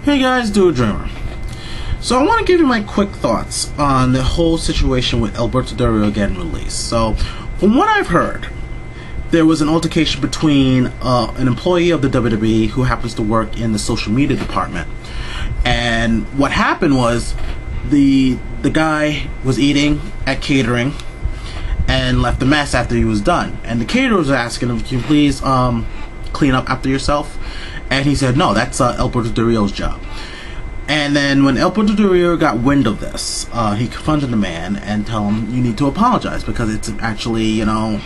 Hey guys, Do a Dreamer. So I want to give you my quick thoughts on the whole situation with Alberto Del Rio getting released. So, from what I've heard, there was an altercation between an employee of the WWE who happens to work in the social media department. And what happened was the guy was eating at catering and left a mess after he was done. And the caterer was asking him, "Can you please clean up after yourself?" And he said, "No, that's Alberto Del Rio's job." And then when Alberto Del Rio got wind of this, he confronted the man and told him, "You need to apologize because it's actually, kind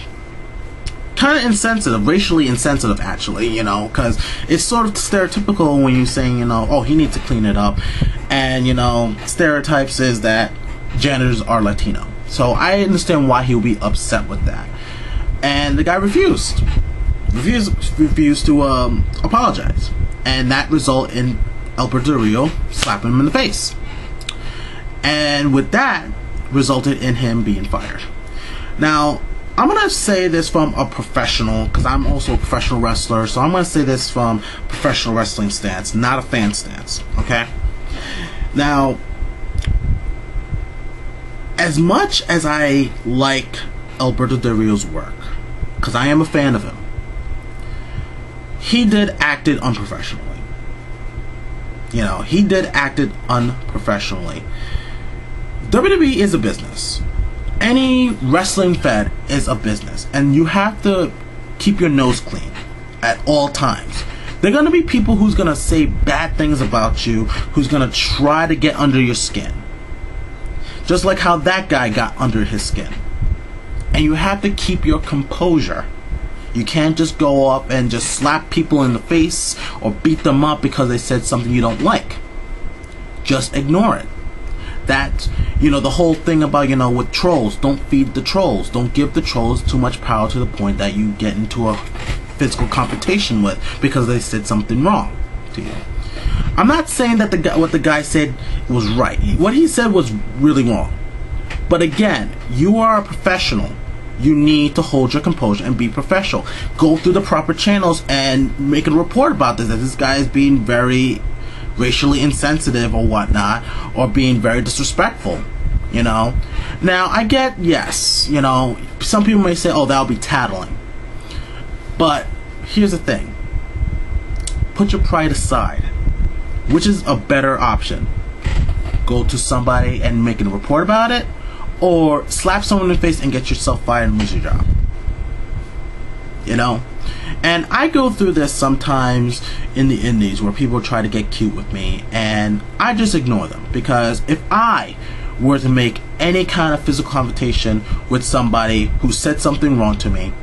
of insensitive, racially insensitive, actually, because it's sort of stereotypical when you're saying, oh, he needs to clean it up." And, stereotypes is that janitors are Latino. So I understand why he would be upset with that. And the guy refused to apologize, and that resulted in Alberto Del Rio slapping him in the face, and with that resulted in him being fired. Now I'm gonna say this from a professional, because I'm also a professional wrestler, so I'm gonna say this from professional wrestling stance, not a fan stance. Okay, now as much as I like Alberto Del Rio's work, because I am a fan of him, he did acted unprofessionally. He did acted unprofessionally. WWE is a business. Any wrestling fed is a business, and you have to keep your nose clean at all times. There are going to be people who's going to say bad things about you, who's going to try to get under your skin. Just like how that guy got under his skin. And you have to keep your composure. You can't just go up and just slap people in the face or beat them up because they said something you don't like. Just ignore it. That, the whole thing about, with trolls, don't feed the trolls. Don't give the trolls too much power to the point that you get into a physical confrontation with because they said something wrong to you. I'm not saying that what the guy said was right. What he said was really wrong. But again, you are a professional. You need to hold your composure and be professional. Go through the proper channels and make a report about this. That this guy is being very racially insensitive or whatnot, or being very disrespectful. Now I get, yes, some people may say, "Oh, that'll be tattling." But here's the thing: put your pride aside. Which is a better option? Go to somebody and make a report about it, or slap someone in the face and get yourself fired and lose your job. And I go through this sometimes in the indies where people try to get cute with me, and I just ignore them, because if I were to make any kind of physical confrontation with somebody who said something wrong to me,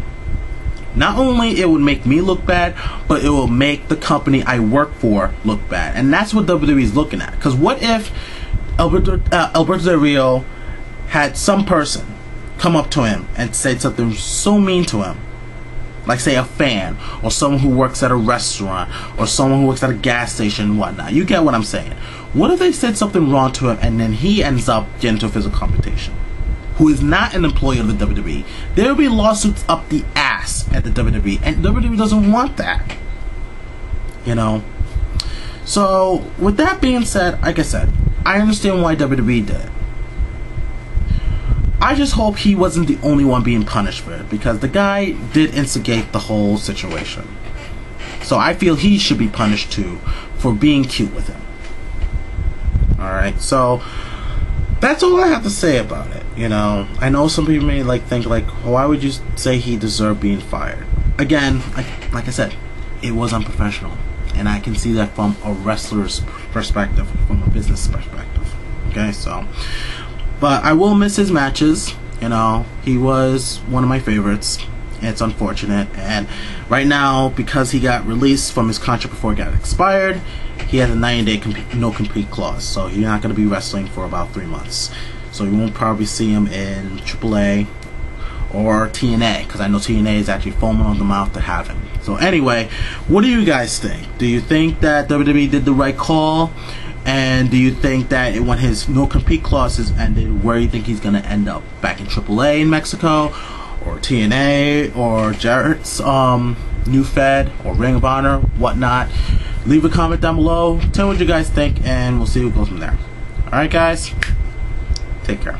not only it would make me look bad, but it will make the company I work for look bad. And that's what WWE is looking at. Because what if Alberto Del Rio had some person come up to him and say something so mean to him, like say a fan, or someone who works at a restaurant, or someone who works at a gas station and whatnot. You get what I'm saying. What if they said something wrong to him and then he ends up getting into a physical confrontation? Who is not an employee of the WWE? There will be lawsuits up the ass at the WWE, and WWE doesn't want that. So with that being said, like I said, I understand why WWE did it. I just hope he wasn't the only one being punished for it, because the guy did instigate the whole situation. So I feel he should be punished too for being cute with him. Alright, so that's all I have to say about it. I know some people may think why would you say he deserved being fired? Again, like I said, it was unprofessional, and I can see that from a wrestler's perspective, from a business perspective. Okay, so. But I will miss his matches. He was one of my favorites. It's unfortunate. And right now, because he got released from his contract before it got expired, he has a 90-day no-compete clause. So he's not going to be wrestling for about 3 months. So you won't probably see him in AAA or TNA, because I know TNA is actually foaming on the mouth to have him. So anyway, what do you guys think? Do you think that WWE did the right call? And do you think that when his no-compete clauses ended, where do you think he's going to end up? Back in AAA in Mexico, or TNA, or Jarrett's new Fed, or Ring of Honor, whatnot? Leave a comment down below. Tell me what you guys think, and we'll see what goes from there. Alright, guys. Take care.